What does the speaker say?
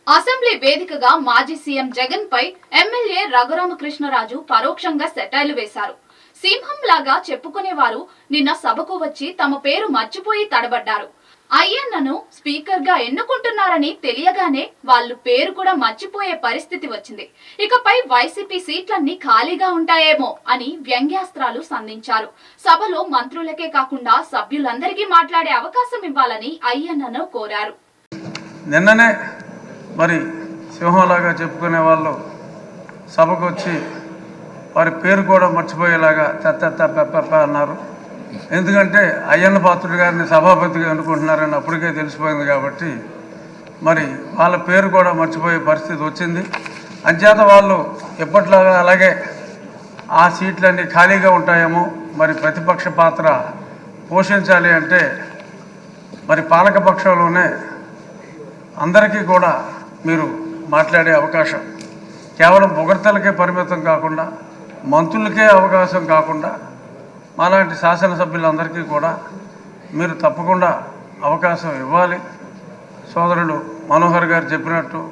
Assembly వేదికగా మాజీ CM Jagan పై MLA Raghuramakrishnaraju పరోక్షంగా సెటైర్లు వేశారు. సింహంలాగా చెప్పుకునేవారు నిన్న సభకు వచ్చి తమ పేరు మర్చిపోయి తడబడ్డారు. అయ్యన్నను స్పీకర్ గా ఎన్నుకుంటున్నారని తెలియగానే వాళ్ళు పేరు కూడా మర్చిపోయే పరిస్థితి వచ్చింది. ఇకపై వైసీపీ సీట్లన్నీ ఖాళీగా ఉంటాయేమో అని వ్యంగ్యాస్త్రాలు సంధించారు. సభలో మంత్రులకే కాకుండా సభ్యులందరికీ మాట్లాడే అవకాశం ఇవ్వాలని అయ్యన్నను కోరారు. నిన్ననే మరి సింహంలాగా చెప్పుకునే వాళ్ళు సభకు వచ్చి వారి పేరు కూడా మర్చిపోయేలాగా పెప్ప అన్నారు. ఎందుకంటే అయ్యన్న పాత్రుడు గారిని సభాపతిగా ఎన్నుకుంటున్నారని అప్పటికే తెలిసిపోయింది కాబట్టి మరి వాళ్ళ పేరు కూడా మర్చిపోయే పరిస్థితి వచ్చింది. అంచేత వాళ్ళు ఎప్పట్లాగా అలాగే ఆ సీట్లన్నీ ఖాళీగా ఉంటాయేమో, మరి ప్రతిపక్ష పాత్ర పోషించాలి అంటే మరి పాలకపక్షంలోనే అందరికీ కూడా మీరు మాట్లాడే అవకాశం, కేవలం పొగడ్తలకే పరిమితం కాకుండా మంత్రులకే అవకాశం కాకుండా మాలాంటి శాసనసభ్యులందరికీ కూడా మీరు తప్పకుండా అవకాశం ఇవ్వాలి. సోదరుడు మనోహర్ గారు చెప్పినట్టు